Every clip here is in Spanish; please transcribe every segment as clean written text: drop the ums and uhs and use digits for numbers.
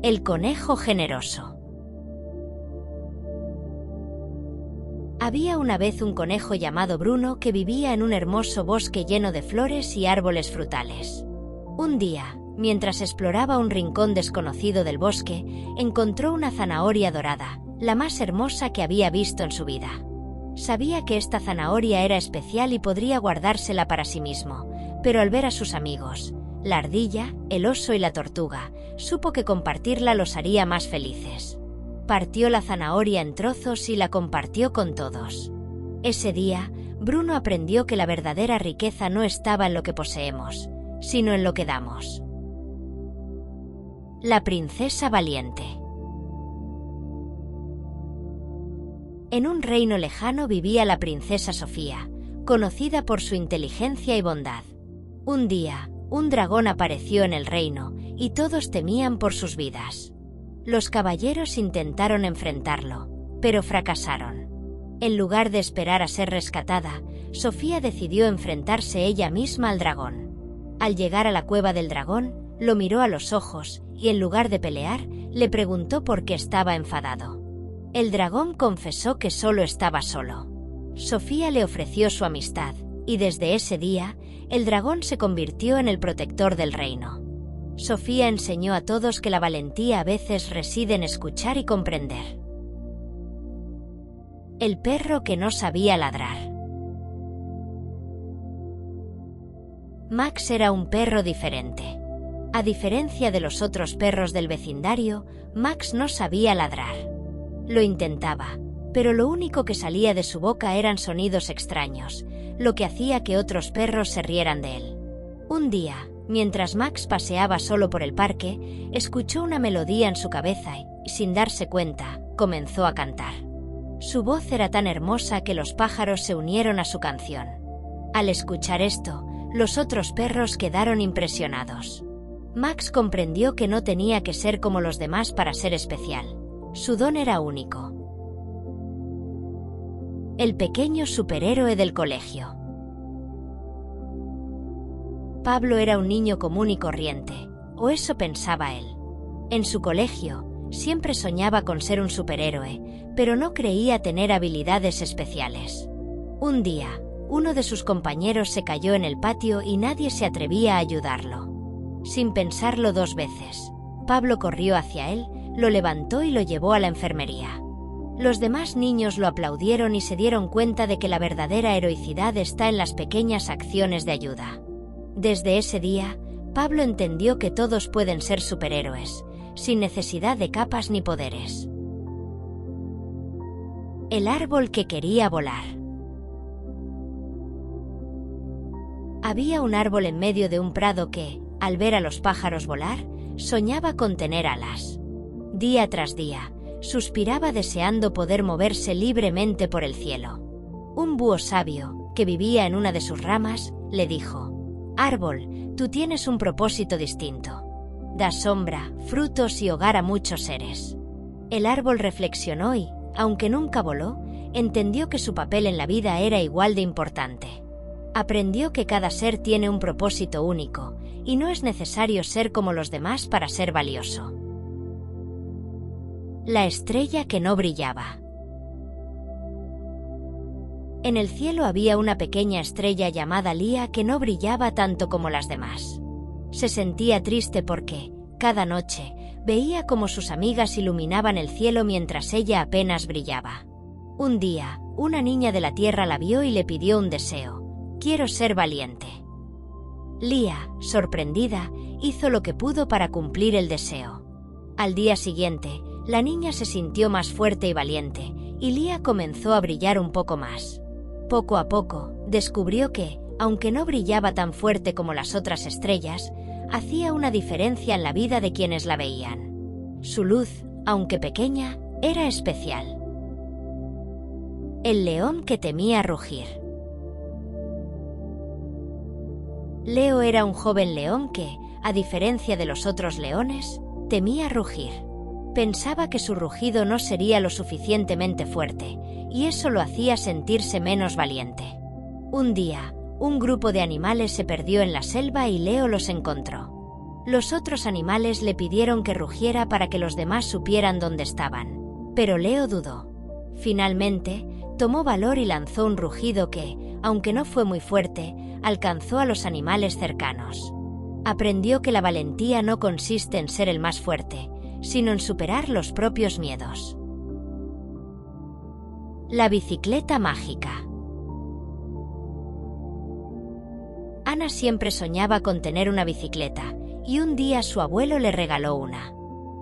El conejo generoso. Había una vez un conejo llamado Bruno que vivía en un hermoso bosque lleno de flores y árboles frutales. Un día, mientras exploraba un rincón desconocido del bosque, encontró una zanahoria dorada, la más hermosa que había visto en su vida. Sabía que esta zanahoria era especial y podría guardársela para sí mismo, pero al ver a sus amigos, la ardilla, el oso y la tortuga, supo que compartirla los haría más felices. Partió la zanahoria en trozos y la compartió con todos. Ese día, Bruno aprendió que la verdadera riqueza no estaba en lo que poseemos, sino en lo que damos. La princesa valiente. En un reino lejano vivía la princesa Sofía, conocida por su inteligencia y bondad. Un día, un dragón apareció en el reino, y todos temían por sus vidas. Los caballeros intentaron enfrentarlo, pero fracasaron. En lugar de esperar a ser rescatada, Sofía decidió enfrentarse ella misma al dragón. Al llegar a la cueva del dragón, lo miró a los ojos, y en lugar de pelear, le preguntó por qué estaba enfadado. El dragón confesó que solo estaba solo. Sofía le ofreció su amistad, y desde ese día, el dragón se convirtió en el protector del reino. Sofía enseñó a todos que la valentía a veces reside en escuchar y comprender. El perro que no sabía ladrar. Max era un perro diferente. A diferencia de los otros perros del vecindario, Max no sabía ladrar. Lo intentaba, pero lo único que salía de su boca eran sonidos extraños, lo que hacía que otros perros se rieran de él. Un día, mientras Max paseaba solo por el parque, escuchó una melodía en su cabeza y, sin darse cuenta, comenzó a cantar. Su voz era tan hermosa que los pájaros se unieron a su canción. Al escuchar esto, los otros perros quedaron impresionados. Max comprendió que no tenía que ser como los demás para ser especial. Su don era único. El pequeño superhéroe del colegio. Pablo era un niño común y corriente, o eso pensaba él. En su colegio, siempre soñaba con ser un superhéroe, pero no creía tener habilidades especiales. Un día, uno de sus compañeros se cayó en el patio y nadie se atrevía a ayudarlo. Sin pensarlo dos veces, Pablo corrió hacia él, lo levantó y lo llevó a la enfermería. Los demás niños lo aplaudieron y se dieron cuenta de que la verdadera heroicidad está en las pequeñas acciones de ayuda. Desde ese día, Pablo entendió que todos pueden ser superhéroes, sin necesidad de capas ni poderes. El árbol que quería volar. Había un árbol en medio de un prado que, al ver a los pájaros volar, soñaba con tener alas. Día tras día, suspiraba deseando poder moverse libremente por el cielo. Un búho sabio, que vivía en una de sus ramas, le dijo: «Árbol, tú tienes un propósito distinto. Das sombra, frutos y hogar a muchos seres». El árbol reflexionó y, aunque nunca voló, entendió que su papel en la vida era igual de importante. Aprendió que cada ser tiene un propósito único, y no es necesario ser como los demás para ser valioso. La estrella que no brillaba. En el cielo había una pequeña estrella llamada Lía que no brillaba tanto como las demás. Se sentía triste porque, cada noche, veía cómo sus amigas iluminaban el cielo mientras ella apenas brillaba. Un día, una niña de la tierra la vio y le pidió un deseo: «Quiero ser valiente». Lía, sorprendida, hizo lo que pudo para cumplir el deseo. Al día siguiente, la niña se sintió más fuerte y valiente, y Lía comenzó a brillar un poco más. Poco a poco, descubrió que, aunque no brillaba tan fuerte como las otras estrellas, hacía una diferencia en la vida de quienes la veían. Su luz, aunque pequeña, era especial. El león que temía rugir. Leo era un joven león que, a diferencia de los otros leones, temía rugir. Pensaba que su rugido no sería lo suficientemente fuerte, y eso lo hacía sentirse menos valiente. Un día, un grupo de animales se perdió en la selva y Leo los encontró. Los otros animales le pidieron que rugiera para que los demás supieran dónde estaban, pero Leo dudó. Finalmente, tomó valor y lanzó un rugido que, aunque no fue muy fuerte, alcanzó a los animales cercanos. Aprendió que la valentía no consiste en ser el más fuerte, sino en superar los propios miedos. La bicicleta mágica. Ana siempre soñaba con tener una bicicleta, y un día su abuelo le regaló una.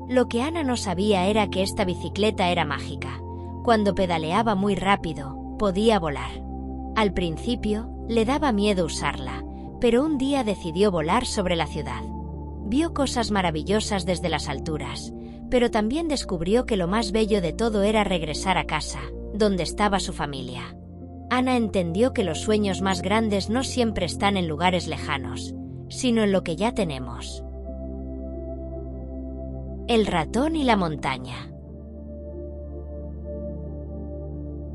Lo que Ana no sabía era que esta bicicleta era mágica. Cuando pedaleaba muy rápido, podía volar. Al principio, le daba miedo usarla, pero un día decidió volar sobre la ciudad. Vio cosas maravillosas desde las alturas, pero también descubrió que lo más bello de todo era regresar a casa, donde estaba su familia. Ana entendió que los sueños más grandes no siempre están en lugares lejanos, sino en lo que ya tenemos. El ratón y la montaña.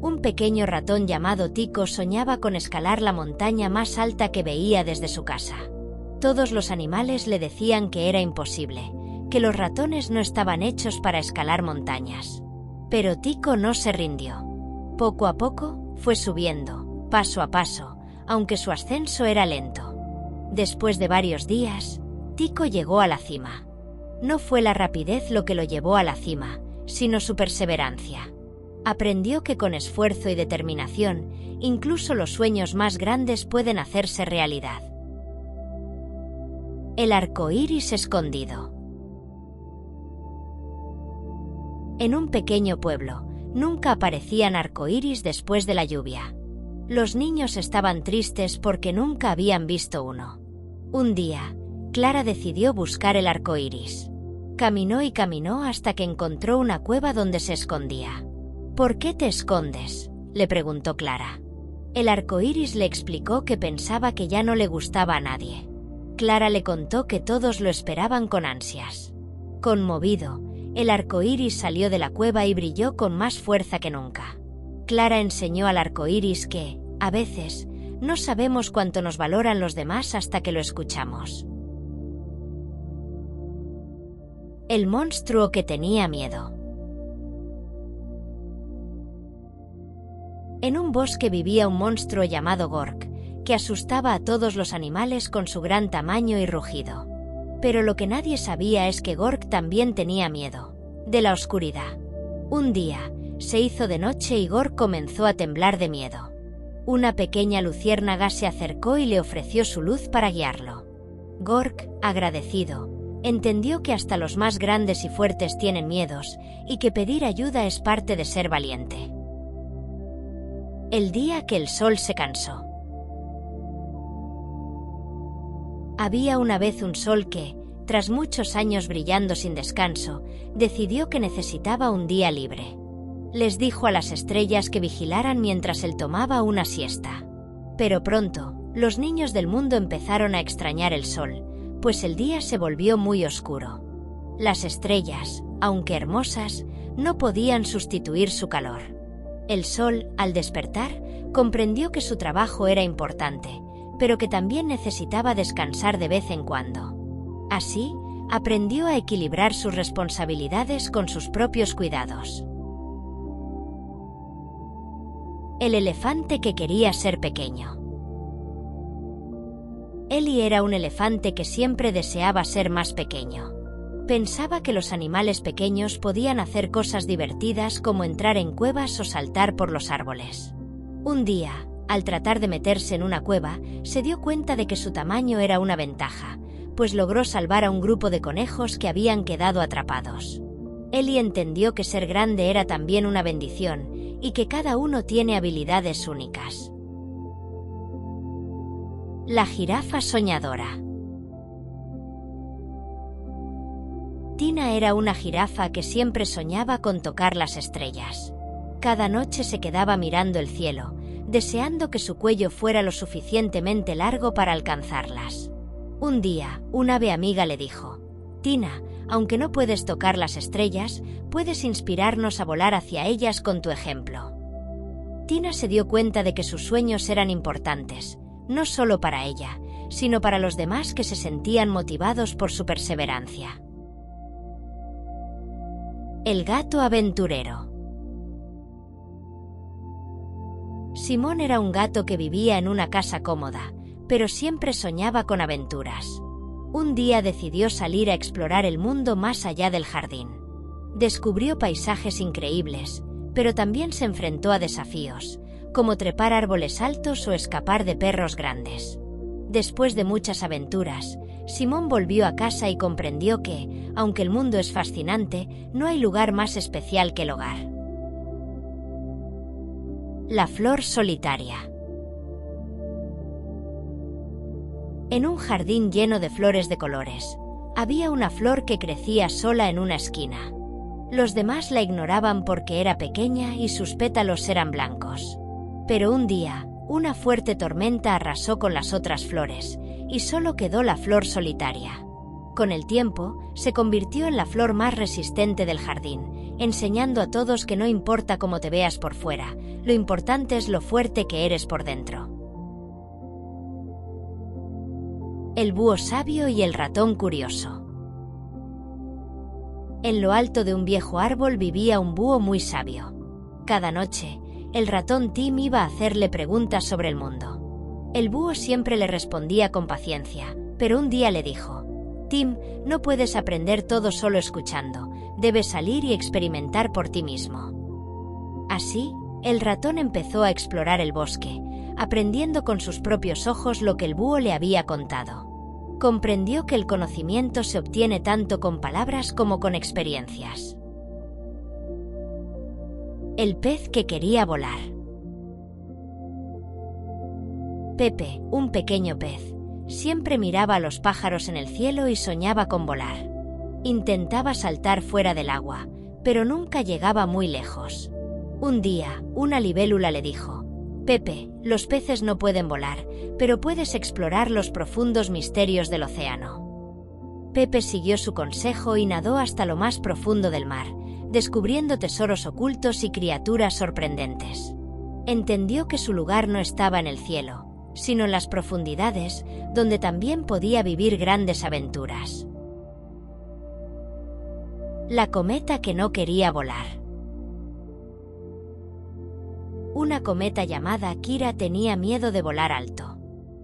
Un pequeño ratón llamado Tico soñaba con escalar la montaña más alta que veía desde su casa. Todos los animales le decían que era imposible, que los ratones no estaban hechos para escalar montañas. Pero Tico no se rindió. Poco a poco, fue subiendo, paso a paso, aunque su ascenso era lento. Después de varios días, Tico llegó a la cima. No fue la rapidez lo que lo llevó a la cima, sino su perseverancia. Aprendió que con esfuerzo y determinación, incluso los sueños más grandes pueden hacerse realidad. El arco iris escondido. En un pequeño pueblo, nunca aparecían arcoíris después de la lluvia. Los niños estaban tristes porque nunca habían visto uno. Un día, Clara decidió buscar el arcoíris. Caminó y caminó hasta que encontró una cueva donde se escondía. ¿Por qué te escondes?, le preguntó Clara. El arcoíris le explicó que pensaba que ya no le gustaba a nadie. Clara le contó que todos lo esperaban con ansias. Conmovido, el arcoíris salió de la cueva y brilló con más fuerza que nunca. Clara enseñó al arcoíris que, a veces, no sabemos cuánto nos valoran los demás hasta que lo escuchamos. El monstruo que tenía miedo. En un bosque vivía un monstruo llamado Gork, que asustaba a todos los animales con su gran tamaño y rugido. Pero lo que nadie sabía es que Gork también tenía miedo de la oscuridad. Un día, se hizo de noche y Gork comenzó a temblar de miedo. Una pequeña luciérnaga se acercó y le ofreció su luz para guiarlo. Gork, agradecido, entendió que hasta los más grandes y fuertes tienen miedos, y que pedir ayuda es parte de ser valiente. El día que el sol se cansó. Había una vez un sol que, tras muchos años brillando sin descanso, decidió que necesitaba un día libre. Les dijo a las estrellas que vigilaran mientras él tomaba una siesta. Pero pronto, los niños del mundo empezaron a extrañar el sol, pues el día se volvió muy oscuro. Las estrellas, aunque hermosas, no podían sustituir su calor. El sol, al despertar, comprendió que su trabajo era importante, pero que también necesitaba descansar de vez en cuando. Así, aprendió a equilibrar sus responsabilidades con sus propios cuidados. El elefante que quería ser pequeño. Eli era un elefante que siempre deseaba ser más pequeño. Pensaba que los animales pequeños podían hacer cosas divertidas como entrar en cuevas o saltar por los árboles. Un día, al tratar de meterse en una cueva, se dio cuenta de que su tamaño era una ventaja, pues logró salvar a un grupo de conejos que habían quedado atrapados. Eli entendió que ser grande era también una bendición, y que cada uno tiene habilidades únicas. La jirafa soñadora. Tina era una jirafa que siempre soñaba con tocar las estrellas. Cada noche se quedaba mirando el cielo, deseando que su cuello fuera lo suficientemente largo para alcanzarlas. Un día, un ave amiga le dijo: «Tina, aunque no puedes tocar las estrellas, puedes inspirarnos a volar hacia ellas con tu ejemplo». Tina se dio cuenta de que sus sueños eran importantes, no solo para ella, sino para los demás que se sentían motivados por su perseverancia. El gato aventurero. Simón era un gato que vivía en una casa cómoda, pero siempre soñaba con aventuras. Un día decidió salir a explorar el mundo más allá del jardín. Descubrió paisajes increíbles, pero también se enfrentó a desafíos, como trepar árboles altos o escapar de perros grandes. Después de muchas aventuras, Simón volvió a casa y comprendió que, aunque el mundo es fascinante, no hay lugar más especial que el hogar. La flor solitaria. En un jardín lleno de flores de colores, había una flor que crecía sola en una esquina. Los demás la ignoraban porque era pequeña y sus pétalos eran blancos. Pero un día, una fuerte tormenta arrasó con las otras flores, y solo quedó la flor solitaria. Con el tiempo, se convirtió en la flor más resistente del jardín, enseñando a todos que no importa cómo te veas por fuera, lo importante es lo fuerte que eres por dentro. El búho sabio y el ratón curioso. En lo alto de un viejo árbol vivía un búho muy sabio. Cada noche, el ratón Tim iba a hacerle preguntas sobre el mundo. El búho siempre le respondía con paciencia, pero un día le dijo: «Tim, no puedes aprender todo solo escuchando, debes salir y experimentar por ti mismo». Así, el ratón empezó a explorar el bosque, aprendiendo con sus propios ojos lo que el búho le había contado. Comprendió que el conocimiento se obtiene tanto con palabras como con experiencias. El pez que quería volar. Pepe, un pequeño pez, siempre miraba a los pájaros en el cielo y soñaba con volar. Intentaba saltar fuera del agua, pero nunca llegaba muy lejos. Un día, una libélula le dijo: «Pepe, los peces no pueden volar, pero puedes explorar los profundos misterios del océano». Pepe siguió su consejo y nadó hasta lo más profundo del mar, descubriendo tesoros ocultos y criaturas sorprendentes. Entendió que su lugar no estaba en el cielo, sino en las profundidades, donde también podía vivir grandes aventuras. La cometa que no quería volar. Una cometa llamada Kira tenía miedo de volar alto.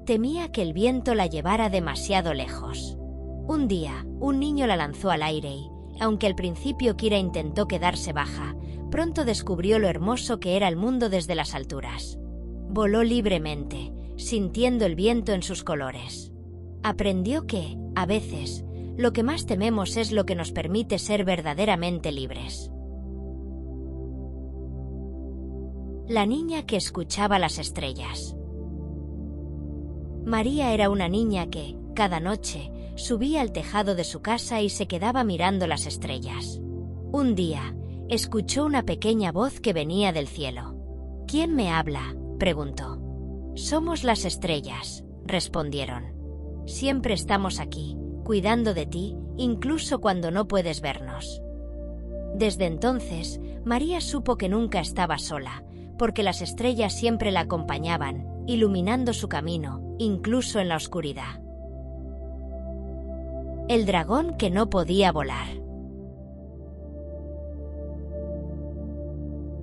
Temía que el viento la llevara demasiado lejos. Un día, un niño la lanzó al aire y, aunque al principio Kira intentó quedarse baja, pronto descubrió lo hermoso que era el mundo desde las alturas. Voló libremente, sintiendo el viento en sus colores. Aprendió que, a veces, lo que más tememos es lo que nos permite ser verdaderamente libres. La niña que escuchaba las estrellas. María era una niña que, cada noche, subía al tejado de su casa y se quedaba mirando las estrellas. Un día, escuchó una pequeña voz que venía del cielo. «¿Quién me habla?», preguntó. «Somos las estrellas», respondieron. «Siempre estamos aquí, cuidando de ti, incluso cuando no puedes vernos». Desde entonces, María supo que nunca estaba sola, porque las estrellas siempre la acompañaban, iluminando su camino, incluso en la oscuridad. El dragón que no podía volar.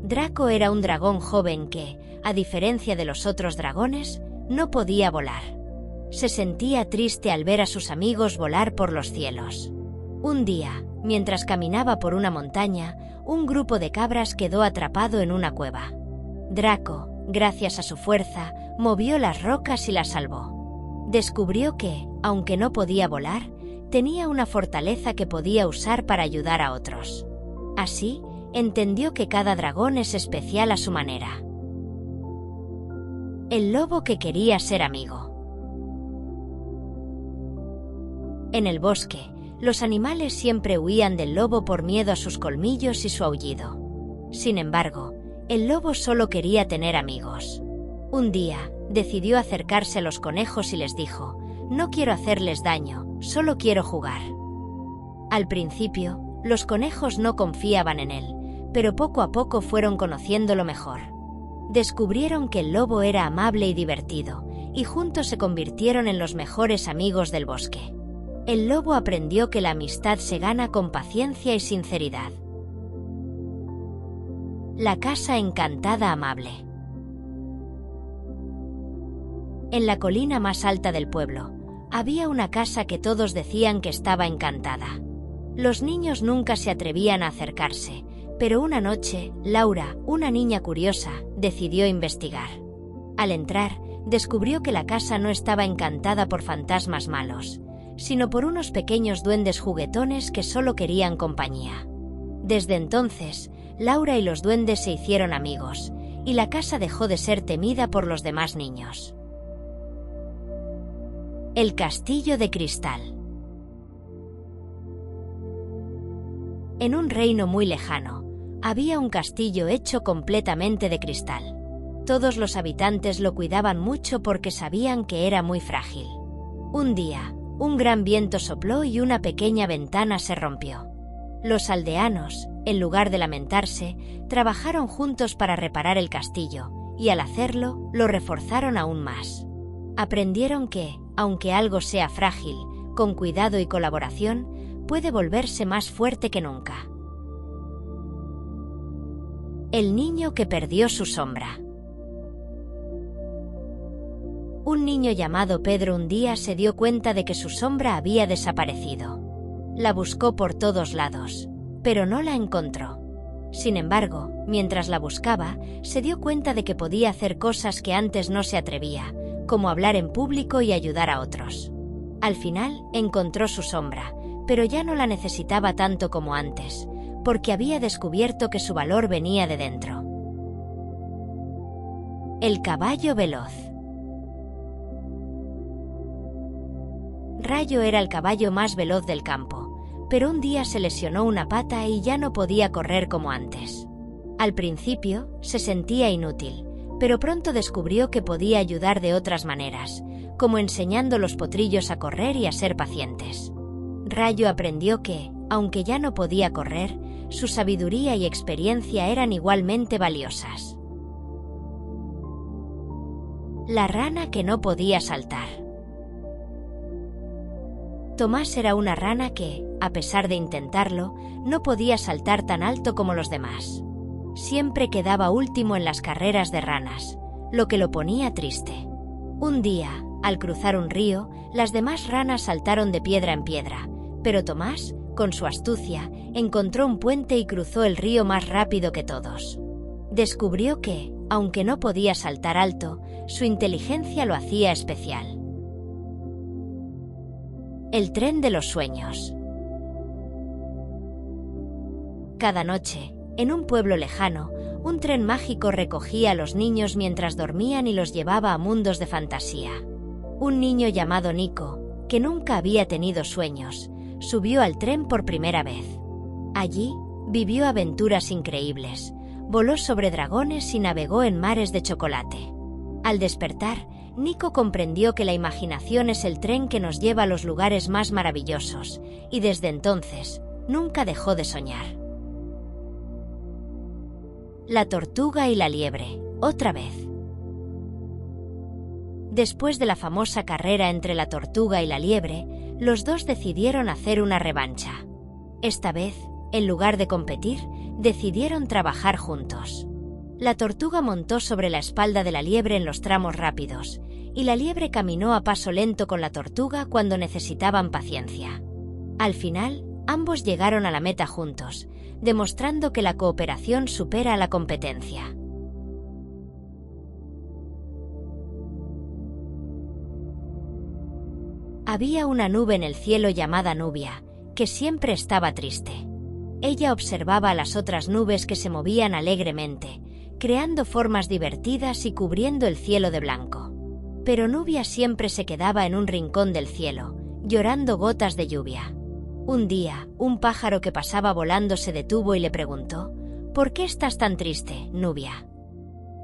Draco era un dragón joven que, a diferencia de los otros dragones, no podía volar. Se sentía triste al ver a sus amigos volar por los cielos. Un día, mientras caminaba por una montaña, un grupo de cabras quedó atrapado en una cueva. Draco, gracias a su fuerza, movió las rocas y las salvó. Descubrió que, aunque no podía volar, tenía una fortaleza que podía usar para ayudar a otros. Así, entendió que cada dragón es especial a su manera. El lobo que quería ser amigo. En el bosque, los animales siempre huían del lobo por miedo a sus colmillos y su aullido. Sin embargo, el lobo solo quería tener amigos. Un día, decidió acercarse a los conejos y les dijo: «No quiero hacerles daño, solo quiero jugar». Al principio, los conejos no confiaban en él, pero poco a poco fueron conociéndolo mejor. Descubrieron que el lobo era amable y divertido, y juntos se convirtieron en los mejores amigos del bosque. El lobo aprendió que la amistad se gana con paciencia y sinceridad. La casa encantada amable. En la colina más alta del pueblo, había una casa que todos decían que estaba encantada. Los niños nunca se atrevían a acercarse, pero una noche, Laura, una niña curiosa, decidió investigar. Al entrar, descubrió que la casa no estaba encantada por fantasmas malos, sino por unos pequeños duendes juguetones que solo querían compañía. Desde entonces, Laura y los duendes se hicieron amigos, y la casa dejó de ser temida por los demás niños. El castillo de cristal. En un reino muy lejano, había un castillo hecho completamente de cristal. Todos los habitantes lo cuidaban mucho porque sabían que era muy frágil. Un día, un gran viento sopló y una pequeña ventana se rompió. Los aldeanos, en lugar de lamentarse, trabajaron juntos para reparar el castillo, y al hacerlo, lo reforzaron aún más. Aprendieron que, aunque algo sea frágil, con cuidado y colaboración, puede volverse más fuerte que nunca. El niño que perdió su sombra. Un niño llamado Pedro un día se dio cuenta de que su sombra había desaparecido. La buscó por todos lados, pero no la encontró. Sin embargo, mientras la buscaba, se dio cuenta de que podía hacer cosas que antes no se atrevía, como hablar en público y ayudar a otros. Al final, encontró su sombra, pero ya no la necesitaba tanto como antes, porque había descubierto que su valor venía de dentro. El caballo veloz. Rayo era el caballo más veloz del campo, pero un día se lesionó una pata y ya no podía correr como antes. Al principio, se sentía inútil, pero pronto descubrió que podía ayudar de otras maneras, como enseñando los potrillos a correr y a ser pacientes. Rayo aprendió que, aunque ya no podía correr, su sabiduría y experiencia eran igualmente valiosas. La rana que no podía saltar. Tomás era una rana que, a pesar de intentarlo, no podía saltar tan alto como los demás. Siempre quedaba último en las carreras de ranas, lo que lo ponía triste. Un día, al cruzar un río, las demás ranas saltaron de piedra en piedra, pero Tomás, con su astucia, encontró un puente y cruzó el río más rápido que todos. Descubrió que, aunque no podía saltar alto, su inteligencia lo hacía especial. El tren de los sueños. Cada noche, en un pueblo lejano, un tren mágico recogía a los niños mientras dormían y los llevaba a mundos de fantasía. Un niño llamado Nico, que nunca había tenido sueños, subió al tren por primera vez. Allí, vivió aventuras increíbles, voló sobre dragones y navegó en mares de chocolate. Al despertar, Nico comprendió que la imaginación es el tren que nos lleva a los lugares más maravillosos, y desde entonces, nunca dejó de soñar. La tortuga y la liebre, otra vez. Después de la famosa carrera entre la tortuga y la liebre, los dos decidieron hacer una revancha. Esta vez, en lugar de competir, decidieron trabajar juntos. La tortuga montó sobre la espalda de la liebre en los tramos rápidos, y la liebre caminó a paso lento con la tortuga cuando necesitaban paciencia. Al final, ambos llegaron a la meta juntos, demostrando que la cooperación supera a la competencia. Había una nube en el cielo llamada Nubia, que siempre estaba triste. Ella observaba a las otras nubes que se movían alegremente, creando formas divertidas y cubriendo el cielo de blanco. Pero Nubia siempre se quedaba en un rincón del cielo, llorando gotas de lluvia. Un día, un pájaro que pasaba volando se detuvo y le preguntó: ¿Por qué estás tan triste, Nubia?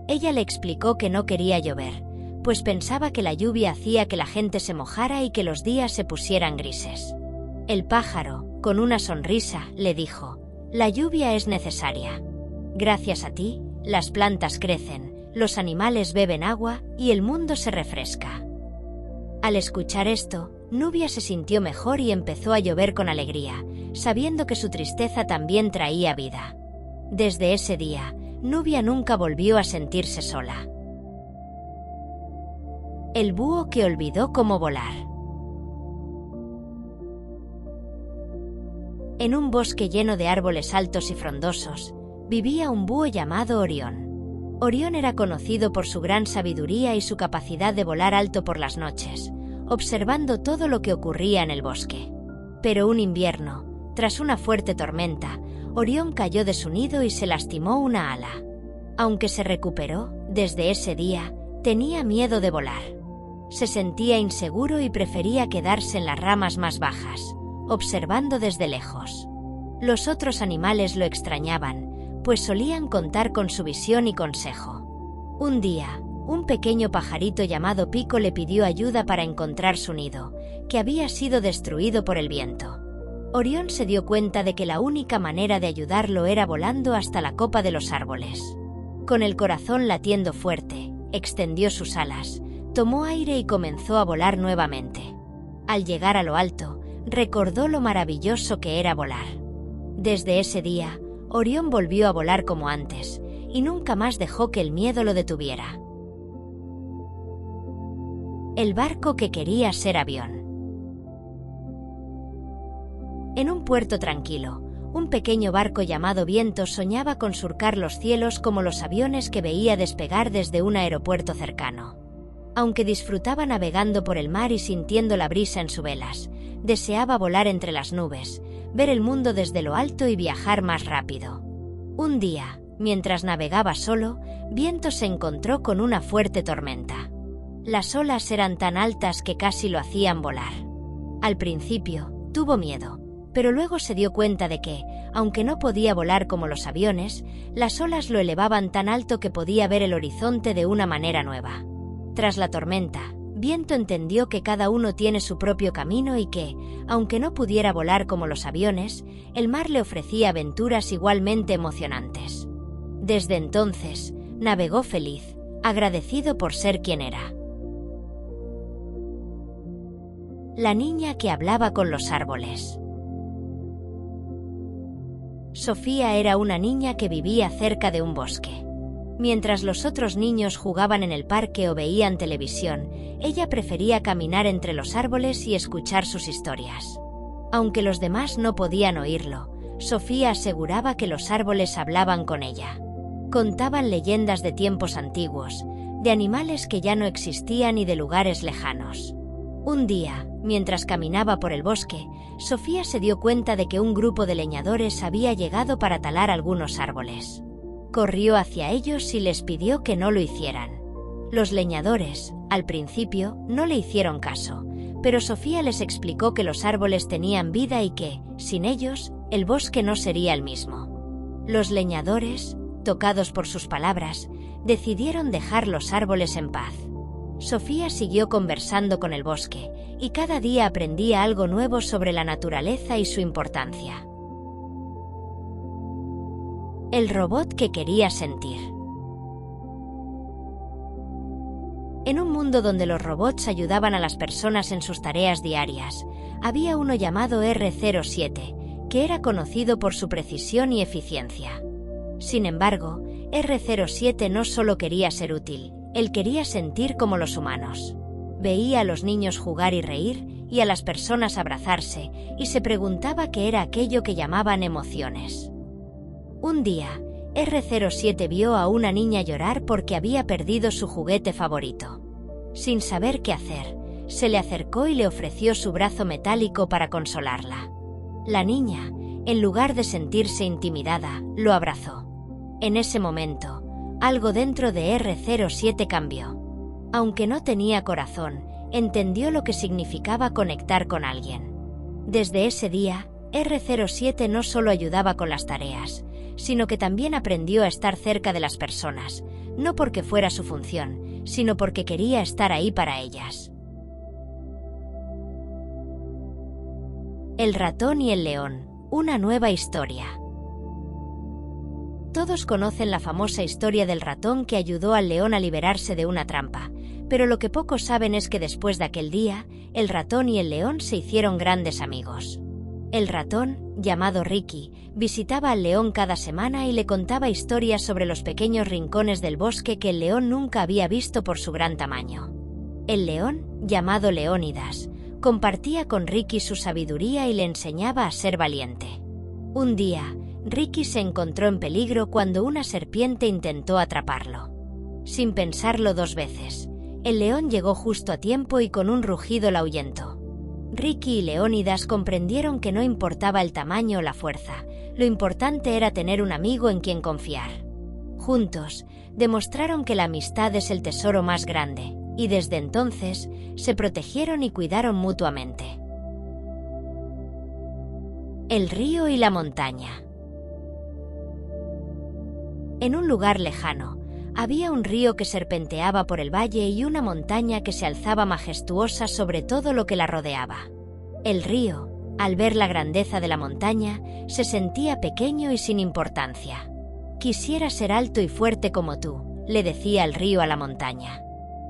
Ella le explicó que no quería llover, pues pensaba que la lluvia hacía que la gente se mojara y que los días se pusieran grises. El pájaro, con una sonrisa, le dijo: La lluvia es necesaria. Gracias a ti, las plantas crecen, los animales beben agua y el mundo se refresca. Al escuchar esto, Nubia se sintió mejor y empezó a llover con alegría, sabiendo que su tristeza también traía vida. Desde ese día, Nubia nunca volvió a sentirse sola. El búho que olvidó cómo volar. En un bosque lleno de árboles altos y frondosos, vivía un búho llamado Orión. Orión era conocido por su gran sabiduría y su capacidad de volar alto por las noches, observando todo lo que ocurría en el bosque. Pero un invierno, tras una fuerte tormenta, Orión cayó de su nido y se lastimó una ala. Aunque se recuperó, desde ese día, tenía miedo de volar. Se sentía inseguro y prefería quedarse en las ramas más bajas, observando desde lejos. Los otros animales lo extrañaban, pues solían contar con su visión y consejo. Un día, un pequeño pajarito llamado Pico le pidió ayuda para encontrar su nido, que había sido destruido por el viento. Orión se dio cuenta de que la única manera de ayudarlo era volando hasta la copa de los árboles. Con el corazón latiendo fuerte, extendió sus alas, tomó aire y comenzó a volar nuevamente. Al llegar a lo alto, recordó lo maravilloso que era volar. Desde ese día, Orión volvió a volar como antes, y nunca más dejó que el miedo lo detuviera. El barco que quería ser avión. En un puerto tranquilo, un pequeño barco llamado Viento soñaba con surcar los cielos como los aviones que veía despegar desde un aeropuerto cercano. Aunque disfrutaba navegando por el mar y sintiendo la brisa en sus velas, deseaba volar entre las nubes, ver el mundo desde lo alto y viajar más rápido. Un día, mientras navegaba solo, Viento se encontró con una fuerte tormenta. Las olas eran tan altas que casi lo hacían volar. Al principio, tuvo miedo, pero luego se dio cuenta de que, aunque no podía volar como los aviones, las olas lo elevaban tan alto que podía ver el horizonte de una manera nueva. Tras la tormenta, Viento entendió que cada uno tiene su propio camino y que, aunque no pudiera volar como los aviones, el mar le ofrecía aventuras igualmente emocionantes. Desde entonces, navegó feliz, agradecido por ser quien era. La niña que hablaba con los árboles. Sofía era una niña que vivía cerca de un bosque. Mientras los otros niños jugaban en el parque o veían televisión, ella prefería caminar entre los árboles y escuchar sus historias. Aunque los demás no podían oírlo, Sofía aseguraba que los árboles hablaban con ella. Contaban leyendas de tiempos antiguos, de animales que ya no existían y de lugares lejanos. Un día, mientras caminaba por el bosque, Sofía se dio cuenta de que un grupo de leñadores había llegado para talar algunos árboles. Corrió hacia ellos y les pidió que no lo hicieran. Los leñadores, al principio, no le hicieron caso, pero Sofía les explicó que los árboles tenían vida y que, sin ellos, el bosque no sería el mismo. Los leñadores, tocados por sus palabras, decidieron dejar los árboles en paz. Sofía siguió conversando con el bosque, y cada día aprendía algo nuevo sobre la naturaleza y su importancia. El robot que quería sentir. En un mundo donde los robots ayudaban a las personas en sus tareas diarias, había uno llamado R07, que era conocido por su precisión y eficiencia. Sin embargo, R07 no solo quería ser útil, él quería sentir como los humanos. Veía a los niños jugar y reír, y a las personas abrazarse, y se preguntaba qué era aquello que llamaban emociones. Un día, R07 vio a una niña llorar porque había perdido su juguete favorito. Sin saber qué hacer, se le acercó y le ofreció su brazo metálico para consolarla. La niña, en lugar de sentirse intimidada, lo abrazó. En ese momento, algo dentro de R07 cambió. Aunque no tenía corazón, entendió lo que significaba conectar con alguien. Desde ese día, R07 no solo ayudaba con las tareas, sino que también aprendió a estar cerca de las personas, no porque fuera su función, sino porque quería estar ahí para ellas. El ratón y el león, una nueva historia. Todos conocen la famosa historia del ratón que ayudó al león a liberarse de una trampa, pero lo que pocos saben es que después de aquel día, el ratón y el león se hicieron grandes amigos. El ratón, llamado Ricky, visitaba al león cada semana y le contaba historias sobre los pequeños rincones del bosque que el león nunca había visto por su gran tamaño. El león, llamado Leónidas, compartía con Ricky su sabiduría y le enseñaba a ser valiente. Un día, Ricky se encontró en peligro cuando una serpiente intentó atraparlo. Sin pensarlo dos veces, el león llegó justo a tiempo y con un rugido la ahuyentó. Ricky y Leónidas comprendieron que no importaba el tamaño o la fuerza, lo importante era tener un amigo en quien confiar. Juntos, demostraron que la amistad es el tesoro más grande, y desde entonces, se protegieron y cuidaron mutuamente. El río y la montaña. En un lugar lejano, había un río que serpenteaba por el valle y una montaña que se alzaba majestuosa sobre todo lo que la rodeaba. El río, al ver la grandeza de la montaña, se sentía pequeño y sin importancia. «Quisiera ser alto y fuerte como tú», le decía el río a la montaña.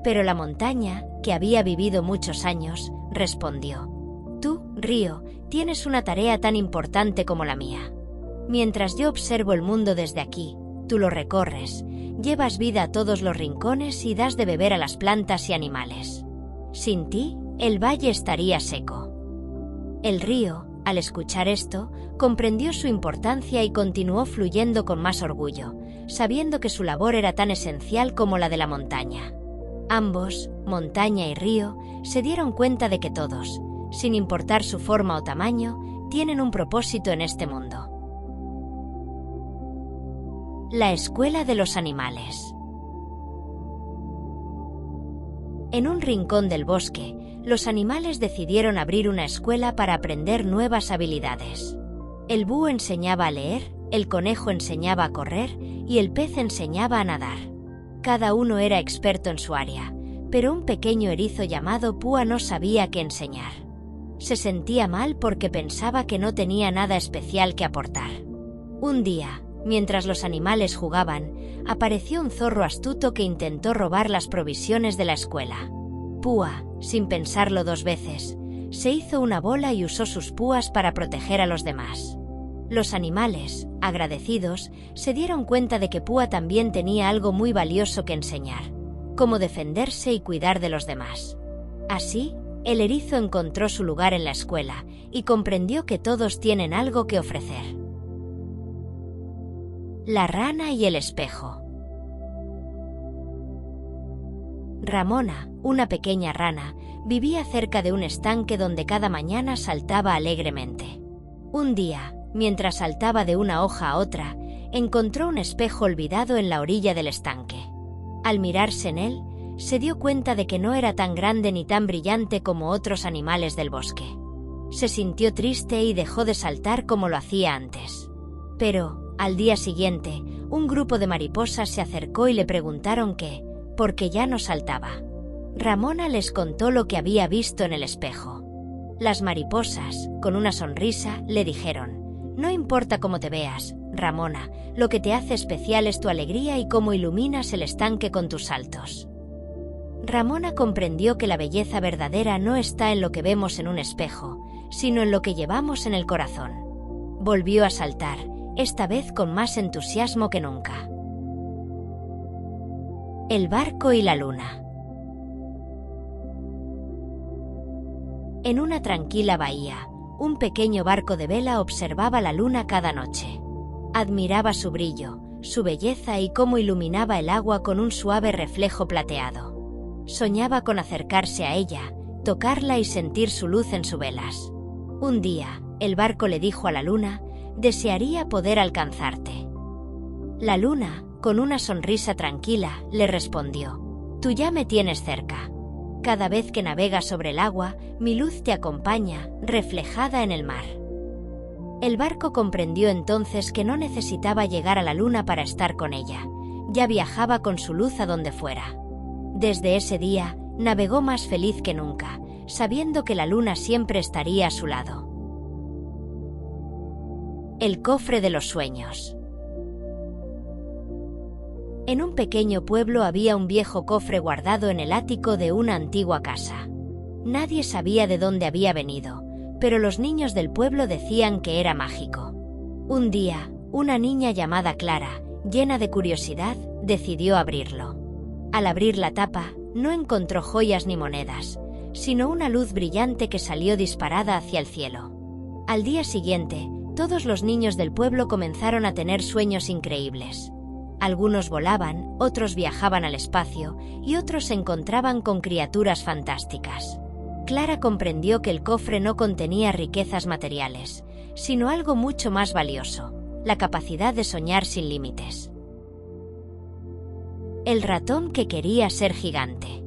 Pero la montaña, que había vivido muchos años, respondió: «Tú, río, tienes una tarea tan importante como la mía. Mientras yo observo el mundo desde aquí, tú lo recorres, llevas vida a todos los rincones y das de beber a las plantas y animales. Sin ti, el valle estaría seco». El río, al escuchar esto, comprendió su importancia y continuó fluyendo con más orgullo, sabiendo que su labor era tan esencial como la de la montaña. Ambos, montaña y río, se dieron cuenta de que todos, sin importar su forma o tamaño, tienen un propósito en este mundo. La escuela de los animales. En un rincón del bosque, los animales decidieron abrir una escuela para aprender nuevas habilidades. El búho enseñaba a leer, el conejo enseñaba a correr y el pez enseñaba a nadar. Cada uno era experto en su área, pero un pequeño erizo llamado Púa no sabía qué enseñar. Se sentía mal porque pensaba que no tenía nada especial que aportar. Un día, mientras los animales jugaban, apareció un zorro astuto que intentó robar las provisiones de la escuela. Púa, sin pensarlo dos veces, se hizo una bola y usó sus púas para proteger a los demás. Los animales, agradecidos, se dieron cuenta de que Púa también tenía algo muy valioso que enseñar, cómo defenderse y cuidar de los demás. Así, el erizo encontró su lugar en la escuela y comprendió que todos tienen algo que ofrecer. La rana y el espejo. Ramona, una pequeña rana, vivía cerca de un estanque donde cada mañana saltaba alegremente. Un día, mientras saltaba de una hoja a otra, encontró un espejo olvidado en la orilla del estanque. Al mirarse en él, se dio cuenta de que no era tan grande ni tan brillante como otros animales del bosque. Se sintió triste y dejó de saltar como lo hacía antes. Pero, al día siguiente, un grupo de mariposas se acercó y le preguntaron por qué ya no saltaba. Ramona les contó lo que había visto en el espejo. Las mariposas, con una sonrisa, le dijeron: «No importa cómo te veas, Ramona, lo que te hace especial es tu alegría y cómo iluminas el estanque con tus saltos». Ramona comprendió que la belleza verdadera no está en lo que vemos en un espejo, sino en lo que llevamos en el corazón. Volvió a saltar, esta vez con más entusiasmo que nunca. El barco y la luna. En una tranquila bahía, un pequeño barco de vela observaba la luna cada noche. Admiraba su brillo, su belleza y cómo iluminaba el agua con un suave reflejo plateado. Soñaba con acercarse a ella, tocarla y sentir su luz en sus velas. Un día, el barco le dijo a la luna: «Desearía poder alcanzarte». La luna, con una sonrisa tranquila, le respondió: «Tú ya me tienes cerca. Cada vez que navegas sobre el agua, mi luz te acompaña, reflejada en el mar». El barco comprendió entonces que no necesitaba llegar a la luna para estar con ella, ya viajaba con su luz a donde fuera. Desde ese día, navegó más feliz que nunca, sabiendo que la luna siempre estaría a su lado. El cofre de los sueños. En un pequeño pueblo había un viejo cofre guardado en el ático de una antigua casa. Nadie sabía de dónde había venido, pero los niños del pueblo decían que era mágico. Un día, una niña llamada Clara, llena de curiosidad, decidió abrirlo. Al abrir la tapa, no encontró joyas ni monedas, sino una luz brillante que salió disparada hacia el cielo. Al día siguiente, todos los niños del pueblo comenzaron a tener sueños increíbles. Algunos volaban, otros viajaban al espacio y otros se encontraban con criaturas fantásticas. Clara comprendió que el cofre no contenía riquezas materiales, sino algo mucho más valioso: la capacidad de soñar sin límites. El ratón que quería ser gigante.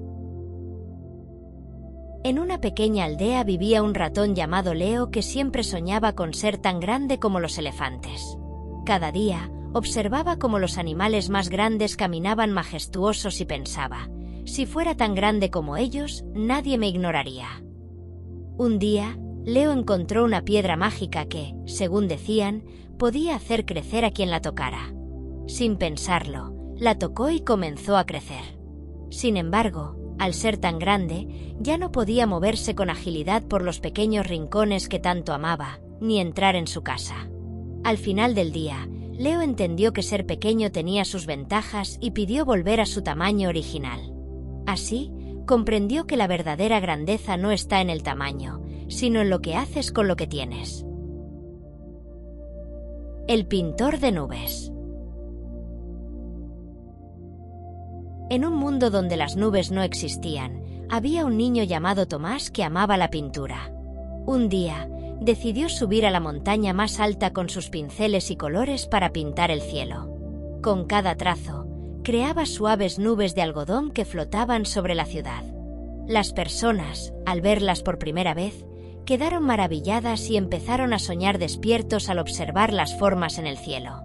En una pequeña aldea vivía un ratón llamado Leo que siempre soñaba con ser tan grande como los elefantes. Cada día, observaba cómo los animales más grandes caminaban majestuosos y pensaba: si fuera tan grande como ellos, nadie me ignoraría. Un día, Leo encontró una piedra mágica que, según decían, podía hacer crecer a quien la tocara. Sin pensarlo, la tocó y comenzó a crecer. Sin embargo, al ser tan grande, ya no podía moverse con agilidad por los pequeños rincones que tanto amaba, ni entrar en su casa. Al final del día, Leo entendió que ser pequeño tenía sus ventajas y pidió volver a su tamaño original. Así, comprendió que la verdadera grandeza no está en el tamaño, sino en lo que haces con lo que tienes. El pintor de nubes. En un mundo donde las nubes no existían, había un niño llamado Tomás que amaba la pintura. Un día, decidió subir a la montaña más alta con sus pinceles y colores para pintar el cielo. Con cada trazo, creaba suaves nubes de algodón que flotaban sobre la ciudad. Las personas, al verlas por primera vez, quedaron maravilladas y empezaron a soñar despiertos al observar las formas en el cielo.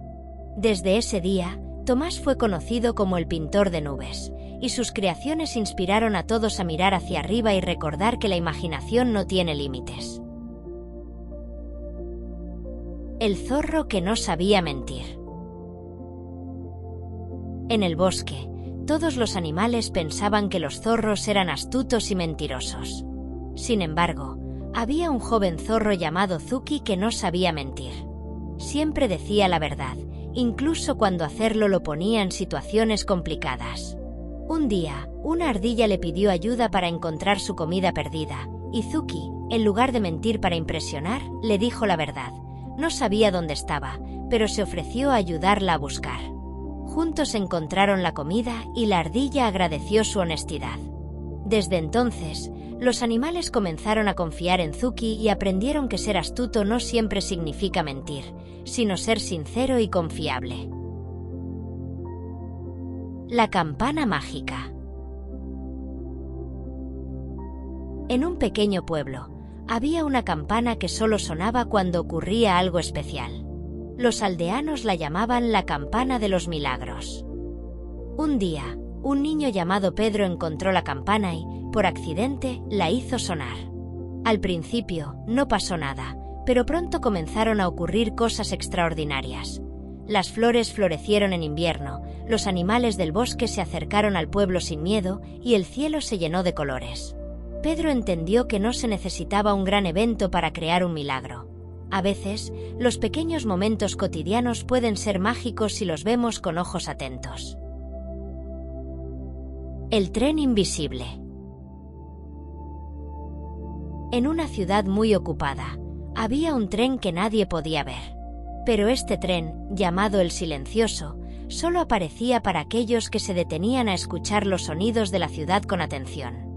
Desde ese día, Tomás fue conocido como el pintor de nubes, y sus creaciones inspiraron a todos a mirar hacia arriba y recordar que la imaginación no tiene límites. El zorro que no sabía mentir. En el bosque, todos los animales pensaban que los zorros eran astutos y mentirosos. Sin embargo, había un joven zorro llamado Zuki que no sabía mentir. Siempre decía la verdad, incluso cuando hacerlo lo ponía en situaciones complicadas. Un día, una ardilla le pidió ayuda para encontrar su comida perdida, y Zuki, en lugar de mentir para impresionar, le dijo la verdad. No sabía dónde estaba, pero se ofreció a ayudarla a buscar. Juntos encontraron la comida y la ardilla agradeció su honestidad. Desde entonces, los animales comenzaron a confiar en Zuki y aprendieron que ser astuto no siempre significa mentir, sino ser sincero y confiable. La campana mágica. En un pequeño pueblo, había una campana que solo sonaba cuando ocurría algo especial. Los aldeanos la llamaban la campana de los milagros. Un día, un niño llamado Pedro encontró la campana y, por accidente, la hizo sonar. Al principio, no pasó nada, pero pronto comenzaron a ocurrir cosas extraordinarias. Las flores florecieron en invierno, los animales del bosque se acercaron al pueblo sin miedo y el cielo se llenó de colores. Pedro entendió que no se necesitaba un gran evento para crear un milagro. A veces, los pequeños momentos cotidianos pueden ser mágicos si los vemos con ojos atentos. El tren invisible. En una ciudad muy ocupada, había un tren que nadie podía ver. Pero este tren, llamado el Silencioso, solo aparecía para aquellos que se detenían a escuchar los sonidos de la ciudad con atención.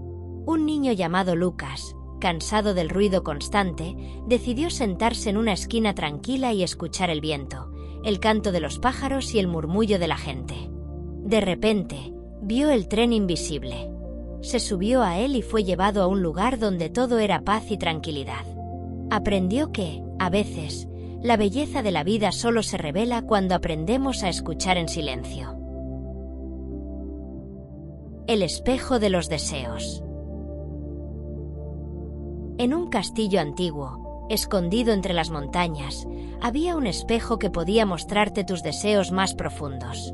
Un niño llamado Lucas, cansado del ruido constante, decidió sentarse en una esquina tranquila y escuchar el viento, el canto de los pájaros y el murmullo de la gente. De repente, vio el tren invisible. Se subió a él y fue llevado a un lugar donde todo era paz y tranquilidad. Aprendió que, a veces, la belleza de la vida solo se revela cuando aprendemos a escuchar en silencio. El espejo de los deseos. En un castillo antiguo, escondido entre las montañas, había un espejo que podía mostrarte tus deseos más profundos.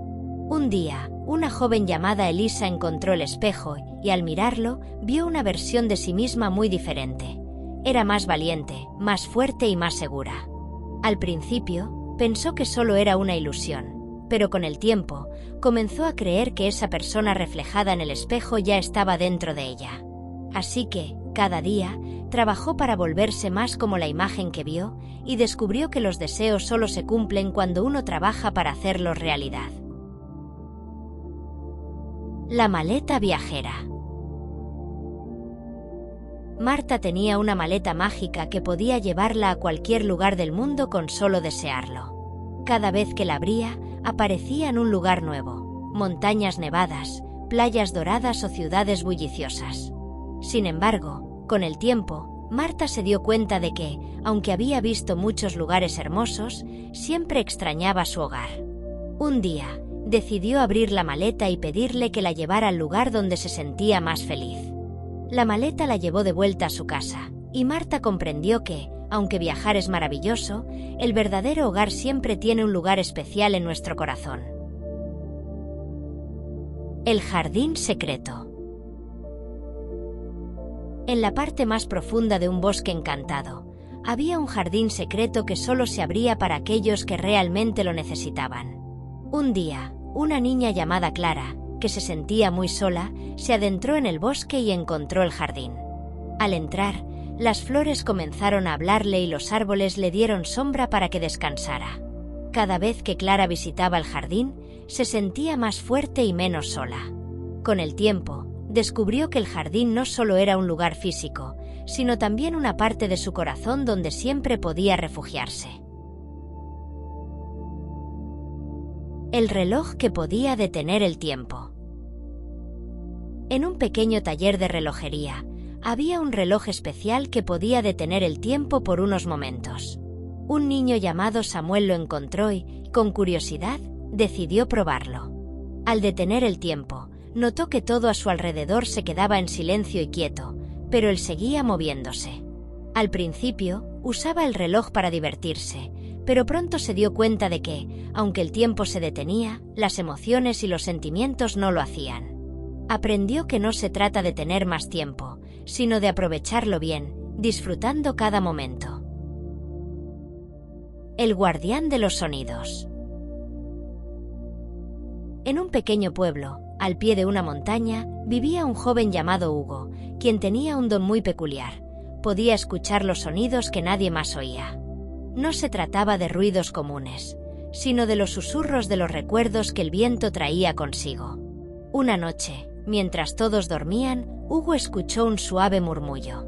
Un día, una joven llamada Elisa encontró el espejo y al mirarlo, vio una versión de sí misma muy diferente. Era más valiente, más fuerte y más segura. Al principio, pensó que solo era una ilusión, pero con el tiempo, comenzó a creer que esa persona reflejada en el espejo ya estaba dentro de ella. Así que, cada día, trabajó para volverse más como la imagen que vio y descubrió que los deseos solo se cumplen cuando uno trabaja para hacerlos realidad. La maleta viajera. Marta tenía una maleta mágica que podía llevarla a cualquier lugar del mundo con solo desearlo. Cada vez que la abría, aparecía en un lugar nuevo: montañas nevadas, playas doradas o ciudades bulliciosas. Sin embargo, con el tiempo, Marta se dio cuenta de que, aunque había visto muchos lugares hermosos, siempre extrañaba su hogar. Un día, decidió abrir la maleta y pedirle que la llevara al lugar donde se sentía más feliz. La maleta la llevó de vuelta a su casa, y Marta comprendió que, aunque viajar es maravilloso, el verdadero hogar siempre tiene un lugar especial en nuestro corazón. El jardín secreto. En la parte más profunda de un bosque encantado, había un jardín secreto que solo se abría para aquellos que realmente lo necesitaban. Un día, una niña llamada Clara, que se sentía muy sola, se adentró en el bosque y encontró el jardín. Al entrar, las flores comenzaron a hablarle y los árboles le dieron sombra para que descansara. Cada vez que Clara visitaba el jardín, se sentía más fuerte y menos sola. Con el tiempo, descubrió que el jardín no solo era un lugar físico, sino también una parte de su corazón donde siempre podía refugiarse. El reloj que podía detener el tiempo. En un pequeño taller de relojería, había un reloj especial que podía detener el tiempo por unos momentos. Un niño llamado Samuel lo encontró y, con curiosidad, decidió probarlo. Al detener el tiempo, notó que todo a su alrededor se quedaba en silencio y quieto, pero él seguía moviéndose. Al principio, usaba el reloj para divertirse, pero pronto se dio cuenta de que, aunque el tiempo se detenía, las emociones y los sentimientos no lo hacían. Aprendió que no se trata de tener más tiempo, sino de aprovecharlo bien, disfrutando cada momento. El guardián de los sonidos. En un pequeño pueblo, al pie de una montaña, vivía un joven llamado Hugo, quien tenía un don muy peculiar: podía escuchar los sonidos que nadie más oía. No se trataba de ruidos comunes, sino de los susurros de los recuerdos que el viento traía consigo. Una noche, mientras todos dormían, Hugo escuchó un suave murmullo.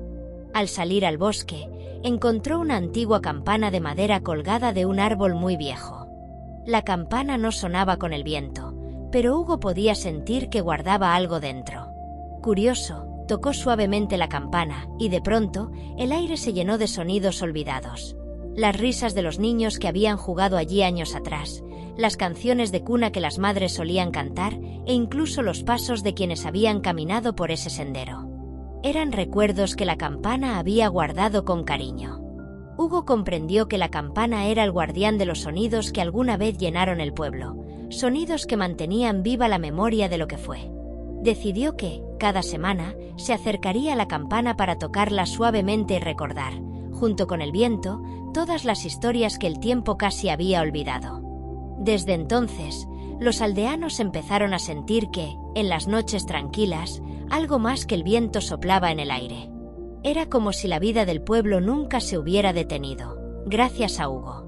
Al salir al bosque, encontró una antigua campana de madera colgada de un árbol muy viejo. La campana no sonaba con el viento, pero Hugo podía sentir que guardaba algo dentro. Curioso, tocó suavemente la campana, y de pronto, el aire se llenó de sonidos olvidados. Las risas de los niños que habían jugado allí años atrás, las canciones de cuna que las madres solían cantar, e incluso los pasos de quienes habían caminado por ese sendero. Eran recuerdos que la campana había guardado con cariño. Hugo comprendió que la campana era el guardián de los sonidos que alguna vez llenaron el pueblo, sonidos que mantenían viva la memoria de lo que fue. Decidió que, cada semana, se acercaría a la campana para tocarla suavemente y recordar, junto con el viento, todas las historias que el tiempo casi había olvidado. Desde entonces, los aldeanos empezaron a sentir que, en las noches tranquilas, algo más que el viento soplaba en el aire. Era como si la vida del pueblo nunca se hubiera detenido, gracias a Hugo.